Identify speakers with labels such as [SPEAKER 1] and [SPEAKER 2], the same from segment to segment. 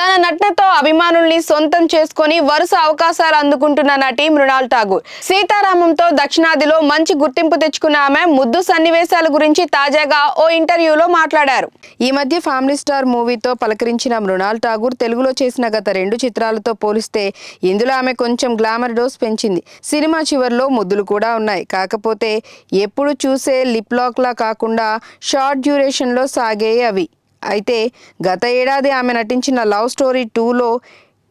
[SPEAKER 1] తన నటనతో అభిమానుల్ని సొంతం చేసుకొని వరుస అవకాశాలు అందుకుంటున్న నటి మృణాల్ ఠాగూర్ సీతారామంతో దక్షిణాదిలో మంచి గుర్తింపు తెచ్చుకున్న ఆమె ముద్దు సన్నివేశాల గురించి తాజాగా ఓ ఇంటర్వ్యూలో మాట్లాడారు. ఈ మధ్య ఫ్యామిలీ స్టార్ మూవీతో పలకరించిన మృణాల్ ఠాగూర్ తెలుగులో చేసిన గత 2 చిత్రాలతో పోలిస్తే ఇందులో ఆమె కొంచెం గ్లామర్ డోస్ పెంచింది. సినిమా చివర్లో ముద్దులు కూడా ఉన్నాయి. కాకపోతే ఎప్పుడు చూసే లిప్ లాక్ లా కాకుండా షార్ట్ డ్యూరేషన్ లో సాగే అవి. అయితే గత ఏడాది ఆమె నటించిన లవ్ స్టోరీ 2లో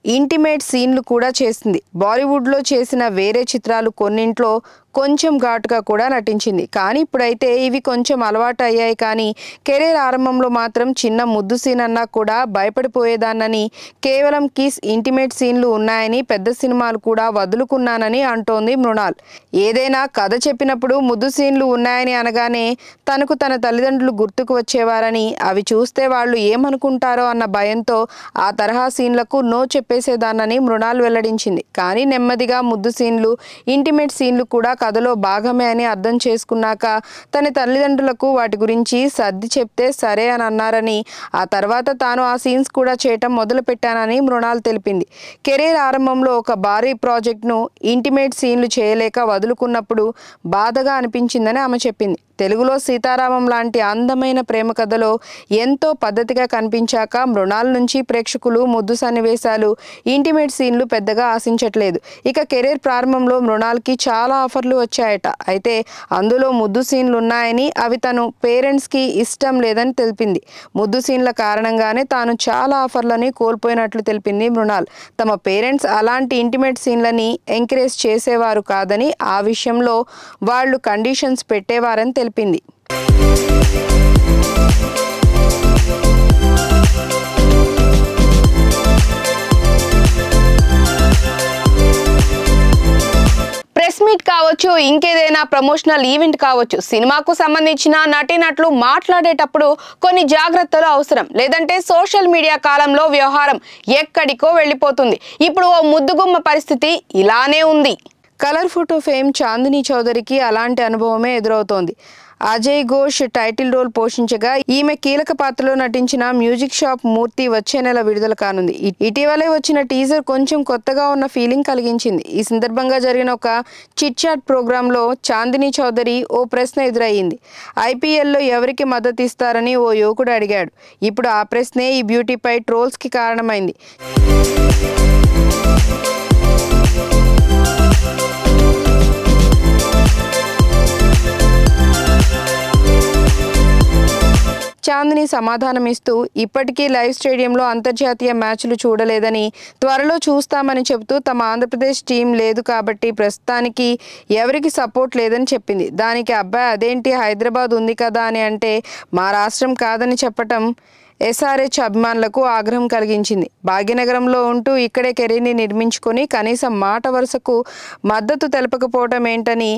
[SPEAKER 1] ఇంటిమేట్ సీన్లు కూడా చేసింది. బాలీవుడ్లో చేసిన వేరే చిత్రాలు కొన్నింట్లో కొంచెం ఘాటుగా కూడా నటించింది. కానీ ఇప్పుడైతే ఇవి కొంచెం అలవాటు అయ్యాయి. కానీ కెరీర్ ఆరంభంలో మాత్రం చిన్న ముద్దు సీన్ అన్నా కూడా భయపడిపోయేదాన్నని, కేవలం కిస్ ఇంటిమేట్ సీన్లు ఉన్నాయని పెద్ద సినిమాలు కూడా వదులుకున్నానని అంటోంది మృణాల్. ఏదైనా కథ చెప్పినప్పుడు ముద్దు సీన్లు ఉన్నాయని అనగానే తనకు తన తల్లిదండ్రులు గుర్తుకు వచ్చేవారని, అవి చూస్తే వాళ్ళు ఏమనుకుంటారో అన్న భయంతో ఆ తరహా సీన్లకు నో చెప్పేసేదాన్నని మృణాల్ వెల్లడించింది. కానీ నెమ్మదిగా ముద్దు సీన్లు, ఇంటిమేట్ సీన్లు కూడా కథలో భాగమే అని అర్థం చేసుకున్నాక తన తల్లిదండ్రులకు వాటి గురించి సర్ది చెప్తే సరే అని అన్నారని, ఆ తర్వాత తాను ఆ సీన్స్ కూడా చేయటం మొదలు పెట్టానని మృణాల్ తెలిపింది. కెరీర్ ఆరంభంలో ఒక భారీ ప్రాజెక్ట్ను ఇంటిమేట్ సీన్లు చేయలేక వదులుకున్నప్పుడు బాధగా అనిపించిందని ఆమె చెప్పింది. తెలుగులో సీతారామం లాంటి అందమైన ప్రేమ కథలో ఎంతో పద్ధతిగా కనిపించాక మృణాల్ నుంచి ప్రేక్షకులు ముద్దు సన్నివేశాలు, ఇంటిమేట్ సీన్లు పెద్దగా ఆశించట్లేదు. ఇక కెరీర్ ప్రారంభంలో మృణాల్కి చాలా ఆఫర్లు వచ్చాయట. అయితే అందులో ముద్దు సీన్లు ఉన్నాయని, అవి తను పేరెంట్స్కి ఇష్టం లేదని తెలిపింది. ముద్దు సీన్ల కారణంగానే తాను చాలా ఆఫర్లని కోల్పోయినట్లు తెలిపింది మృణాల్. తమ పేరెంట్స్ అలాంటి ఇంటిమేట్ సీన్లని ఎంకరేజ్ చేసేవారు కాదని, ఆ విషయంలో వాళ్ళు కండిషన్స్ పెట్టేవారని తెలిపింది. ప్రెస్ మీట్ కావచ్చు, ఇంకేదైనా ప్రమోషనల్ ఈవెంట్ కావచ్చు, సినిమాకు సంబంధించిన నటీనటులు మాట్లాడేటప్పుడు కొన్ని జాగ్రత్తలు అవసరం. లేదంటే సోషల్ మీడియా కాలంలో వ్యవహారం ఎక్కడికో వెళ్ళిపోతుంది. ఇప్పుడు ఓ ముద్దుగుమ్మ పరిస్థితి ఇలానే ఉంది. కలర్ ఫోటో ఫేమ్ చాందినీ చౌదరికి అలాంటి అనుభవమే ఎదురవుతోంది. అజయ్ ఘోష్ టైటిల్ రోల్ పోషించగా ఈమె కీలక పాత్రలో నటించిన మ్యూజిక్ షాప్ మూర్తి వచ్చే నెల విడుదల కానుంది. ఇటీవలే వచ్చిన టీజర్ కొంచెం కొత్తగా ఉన్న ఫీలింగ్ కలిగించింది. ఈ సందర్భంగా జరిగిన ఒక చిట్ చాట్ ప్రోగ్రాంలో చాందినీ చౌదరి ఓ ప్రశ్న ఎదురయ్యింది. ఐపీఎల్లో ఎవరికి మద్దతు ఇస్తారని ఓ యువకుడు అడిగాడు. ఇప్పుడు ఆ ప్రశ్నే ఈ బ్యూటీపై ట్రోల్స్కి కారణమైంది. చాందిని సమాధానమిస్తూ ఇప్పటికీ లైవ్ స్టేడియంలో అంతర్జాతీయ మ్యాచ్లు చూడలేదని, త్వరలో చూస్తామని చెబుతూ తమ ఆంధ్రప్రదేశ్ టీం లేదు కాబట్టి ప్రస్తుతానికి ఎవరికి సపోర్ట్ లేదని చెప్పింది. దానికి అబ్బాయి అదేంటి హైదరాబాద్ ఉంది కదా అని అంటే మా రాష్ట్రం కాదని చెప్పటం ఎస్ఆర్హెచ్ అభిమానులకు ఆగ్రహం కలిగించింది. భాగ్యనగరంలో ఉంటూ ఇక్కడే కెరీర్ని నిర్మించుకొని కనీసం మాట వరుసకు మద్దతు తెలపకపోవటం ఏంటని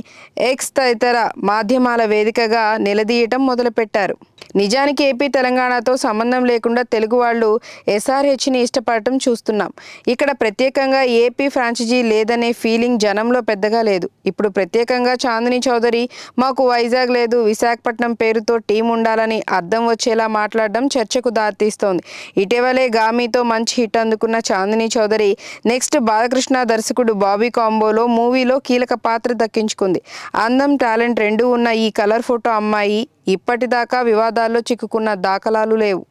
[SPEAKER 1] ఎక్స్ తదితర మాధ్యమాల వేదికగా నిలదీయటం మొదలుపెట్టారు. నిజానికి ఏపీ తెలంగాణతో సంబంధం లేకుండా తెలుగు వాళ్ళు ఎస్ఆర్హెచ్ని ఇష్టపడటం చూస్తున్నాం. ఇక్కడ ప్రత్యేకంగా ఏపీ ఫ్రాంచైజీ లేదనే ఫీలింగ్ జనంలో పెద్దగా లేదు. ఇప్పుడు ప్రత్యేకంగా చాందినీ చౌదరి మాకు వైజాగ్ లేదు, విశాఖపట్నం పేరుతో టీం ఉండాలని అర్థం వచ్చేలా మాట్లాడడం చర్చకు దారితీస్తోంది. ఇటీవలే గామీతో మంచి హిట్ అందుకున్న చాందినీ చౌదరి నెక్స్ట్ బాలకృష్ణ దర్శకుడు బాబీ కాంబోలో మూవీలో కీలక పాత్ర దక్కించుకుంది. అందం, టాలెంట్ రెండూ ఉన్న ఈ కలర్ ఫోటో అమ్మాయి ఇప్పటిదాకా వివాదాల్లో చిక్కుకున్న దాఖలాలు లేవు.